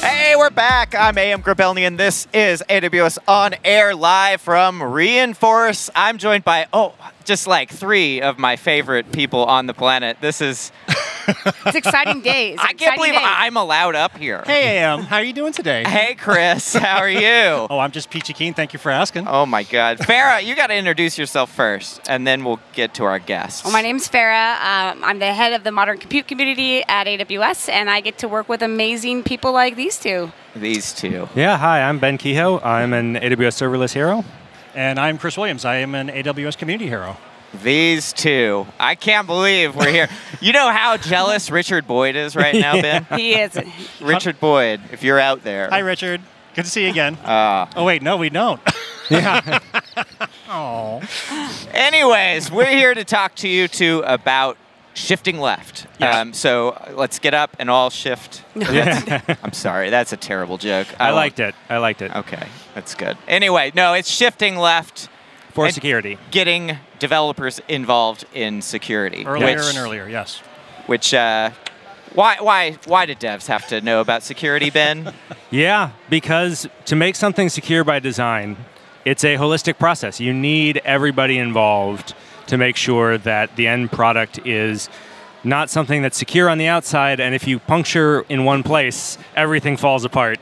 Hey, we're back. I'm A.M. Grabelnian. This is AWS On Air live from Reinforce. I'm joined by, just like 3 of my favorite people on the planet. This is... It's exciting days. I can't believe I'm allowed up here. Hey, A.M. How are you doing today? Hey, Chris. How are you? Oh, I'm just peachy keen. Thank you for asking. Oh, my God. Farah, you got to introduce yourself first, and then we'll get to our guests. Well, my name's Farah. I'm the head of the modern compute community at AWS, and I get to work with amazing people like these two. These two. Yeah, hi, I'm Ben Kehoe. I'm an AWS Serverless Hero. And I'm Chris Williams. I am an AWS Community Hero. These two. I can't believe we're here. You know how jealous Richard Boyd is right now, Ben? He is. Richard Boyd, if you're out there. Hi, Richard. Good to see you again. Oh, wait, no, we don't. Yeah. Oh. Anyways, we're here to talk to you two about shifting left. Yeah. So let's get up and all shift. I'm sorry, that's a terrible joke. I liked it. Okay, that's good. Anyway, no, it's shifting left. For security. Getting developers involved in security. Earlier and earlier, yes. Which, why do devs have to know about security, Ben? Yeah, because to make something secure by design, it's a holistic process. You need everybody involved to make sure that the end product is not something that's secure on the outside, and if you puncture in one place, everything falls apart.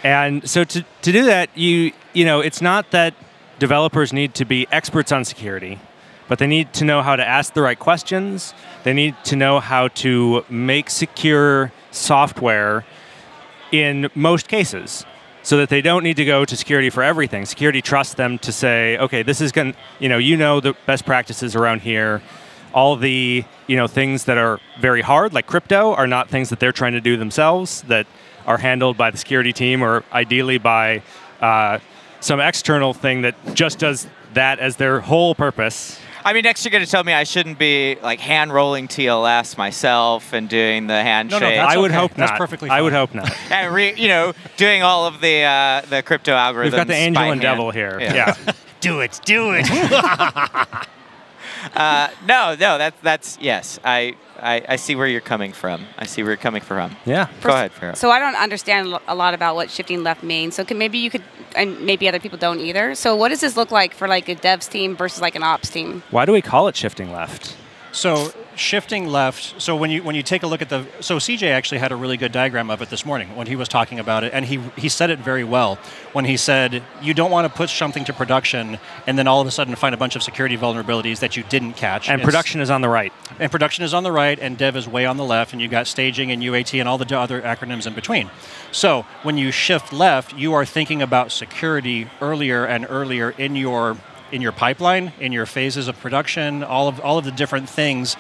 And so to do that, you know, it's not that developers need to be experts on security, but they need to know how to ask the right questions. They need to know how to make secure software in most cases so that they don't need to go to security for everything. Security trusts them to say, okay, this is going to, you know the best practices around here. All the things that are very hard, like crypto, are not things that they're trying to do themselves, that are handled by the security team or ideally by some external thing that just does that as their whole purpose. I mean, next you're going to tell me I shouldn't be like hand-rolling TLS myself and doing the handshake. No, I would hope not. That's perfectly fine. I would hope not. And doing all of the crypto algorithms. We've got the angel by and hand. devil here. Yeah. Do it. Do it. No, that's yes. I see where you're coming from. Yeah. Go ahead, Farah. So I don't understand a lot about what shifting left means. So maybe you could, and maybe other people don't either. So what does this look like for like a devs team versus like an ops team? Why do we call it shifting left? So shifting left, so when you take a look at so CJ actually had a really good diagram of it this morning when he was talking about it, and he said it very well when he said, you don't want to push something to production and then all of a sudden find a bunch of security vulnerabilities that you didn't catch. And production is on the right. And production is on the right, and dev is way on the left, and you got staging and UAT and all the other acronyms in between. So when you shift left, you are thinking about security earlier and earlier in your pipeline, in your phases of production, all of the different things,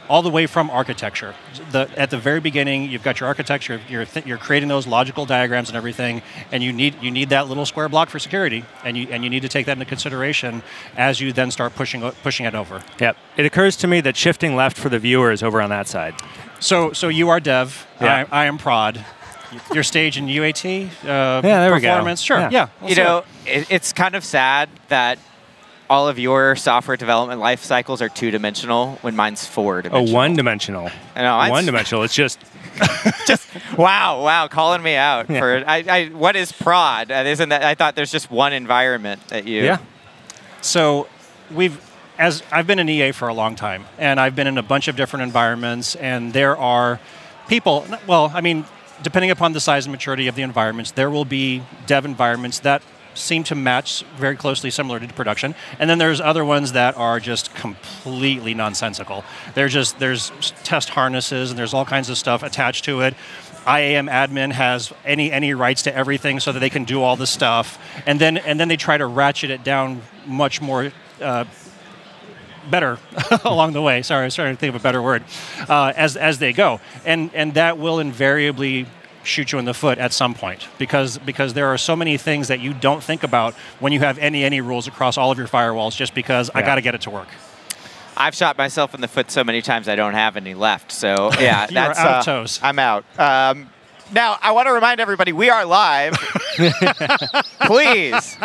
all the way from architecture. At the very beginning, you've got your architecture. You're creating those logical diagrams and everything, and you need that little square block for security, and you need to take that into consideration as you then start pushing it over. Yep. It occurs to me that shifting left for the viewer is over on that side. So you are dev. Yeah. I am prod. Your stage in UAT. There we go. Performance. Sure. Yeah. It's kind of sad that all of your software development life cycles are 2-dimensional when mine's 4-dimensional. Oh, 1-dimensional. I know. 1-dimensional. It's just... wow, calling me out for what is prod? Isn't that? I thought there's just one environment that you... Yeah. So I've been an EA for a long time, and I've been in a bunch of different environments, and there are people, well, I mean, depending upon the size and maturity of the environments, there will be dev environments that seem to match very closely similar to production. And then there's other ones that are just completely nonsensical. There's test harnesses and there's all kinds of stuff attached to it. IAM admin has any rights to everything so that they can do all the stuff. And then they try to ratchet it down much more better along the way. Sorry, I was trying to think of a better word. As they go. And that will invariably shoot you in the foot at some point because there are so many things that you don't think about when you have any rules across all of your firewalls just because I got to get it to work. I've shot myself in the foot so many times I don't have any left. So yeah, that's out of toes. I'm out. Now I want to remind everybody we are live. Please,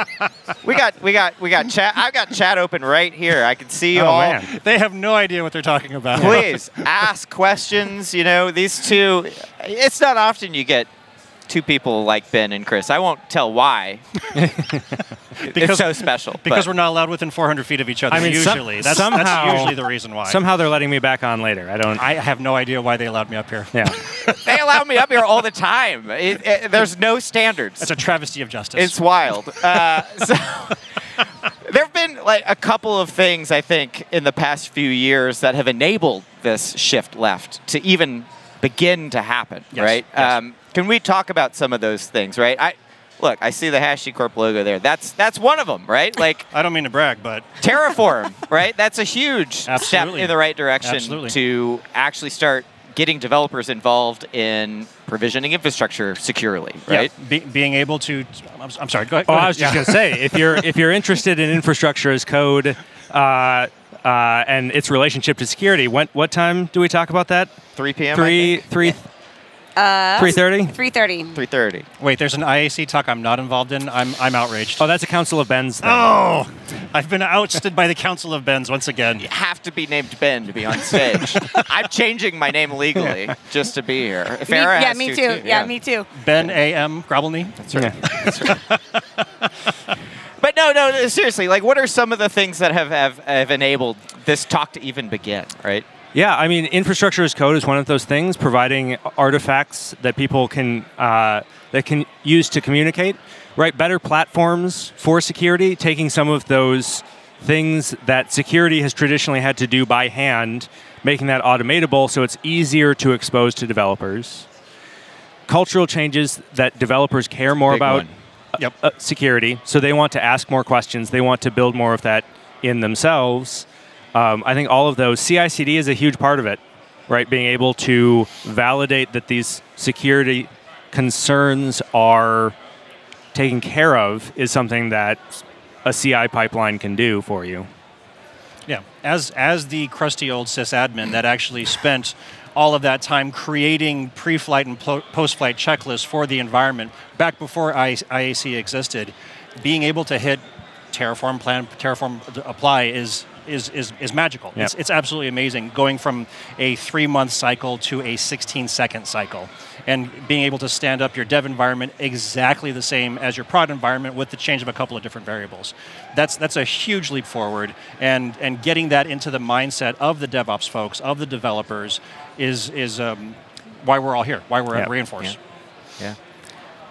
we got chat. I've got chat open right here. I can see you all. Man. They have no idea what they're talking about. Please ask questions. You know, these two. It's not often you get two people like Ben and Chris. I won't tell why. It's so special. Because we're not allowed within 400 feet of each other. I mean, usually, that's usually the reason why. Somehow they're letting me back on later. I have no idea why they allowed me up here. Yeah. They allow me up here all the time. There's no standards. It's a travesty of justice. It's wild. So there have been like a couple of things, I think, in the past few years that have enabled this shift left to even begin to happen, Yes, right? yes. Can we talk about some of those things, right? Look, I see the HashiCorp logo there. That's one of them, right? Like I don't mean to brag, but Terraform, right? That's a huge step Absolutely. in the right direction Absolutely. to actually start getting developers involved in provisioning infrastructure securely, right? yeah, being able to. I'm sorry. Go ahead. Oh, I was just going to say, if you're interested in infrastructure as code and its relationship to security, what time do we talk about that? 3 p.m. 3:30. 3:30. 3:30. Wait, there's an IAC talk I'm not involved in. I'm outraged. Oh, that's a Council of Ben's thing. Oh, I've been ousted by the Council of Bens once again. You have to be named Ben to be on stage. I'm changing my name legally just to be here. If Farrah has me to, too. Yeah, me too. Ben A.M. Grobbelny. That's right. That's right. But no, seriously, like what are some of the things that have enabled this talk to even begin, right? Yeah, I mean, infrastructure as code is one of those things, providing artifacts that people can use to communicate, right? Better platforms for security, taking some of those things that security has traditionally had to do by hand, making that automatable so it's easier to expose to developers. Cultural changes that developers care more Big about one. security, so they want to ask more questions, they want to build more of that in themselves. I think all of those, CI/CD is a huge part of it, right? Being able to validate that these security concerns are taken care of is something that a CI pipeline can do for you. Yeah, as the crusty old sysadmin that actually spent all of that time creating pre-flight and post-flight checklists for the environment back before IAC existed, being able to hit Terraform plan, Terraform apply is magical. Yep. It's absolutely amazing, going from a 3-month cycle to a 16-second cycle, and being able to stand up your dev environment exactly the same as your prod environment with the change of a couple of different variables. That's a huge leap forward, and getting that into the mindset of the DevOps folks, of the developers, is why we're all here, why we're at Reinforce. Yeah.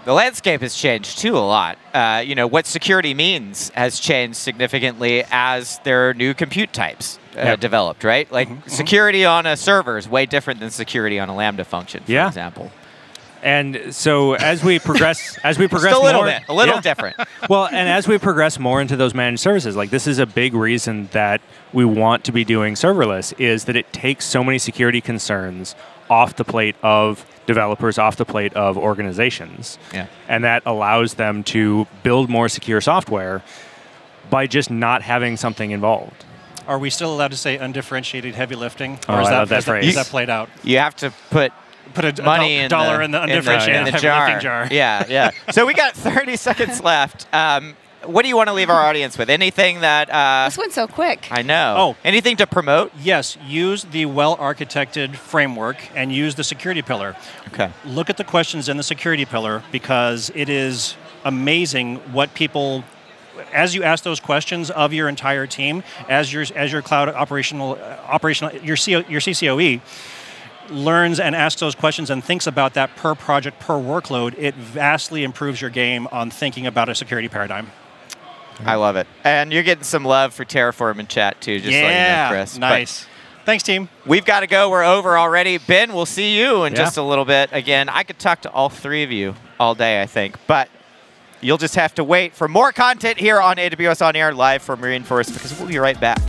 The landscape has changed too a lot. What security means has changed significantly as there are new compute types developed, right? Like security on a server is way different than security on a Lambda function, for example. And so as we progress, Just a little different. Well, and as we progress more into those managed services, like this is a big reason that we want to be doing serverless, is that it takes so many security concerns off the plate of developers, off the plate of organizations. Yeah. And that allows them to build more secure software by just not having something involved. Are we still allowed to say undifferentiated heavy lifting? Oh, I love that phrase. Is that played out? You have to put a money in dollar in the undifferentiated heavy lifting jar. Yeah. So we got 30 seconds left. What do you want to leave our audience with? Anything that... This went so quick. I know. Oh. Anything to promote? Yes, use the well-architected framework and use the security pillar. Okay. Look at the questions in the security pillar, because it is amazing what people, as you ask those questions of your entire team, as your cloud operational your CCOE learns and asks those questions and thinks about that per project, per workload, it vastly improves your game on thinking about a security paradigm. I love it. And you're getting some love for Terraform in chat, too, just letting you know, Chris. Nice. But thanks, team. We've got to go. We're over already. Ben, we'll see you in just a little bit. Again, I could talk to all three of you all day, I think. But you'll just have to wait for more content here on AWS On Air, live from Reinforce, because we'll be right back.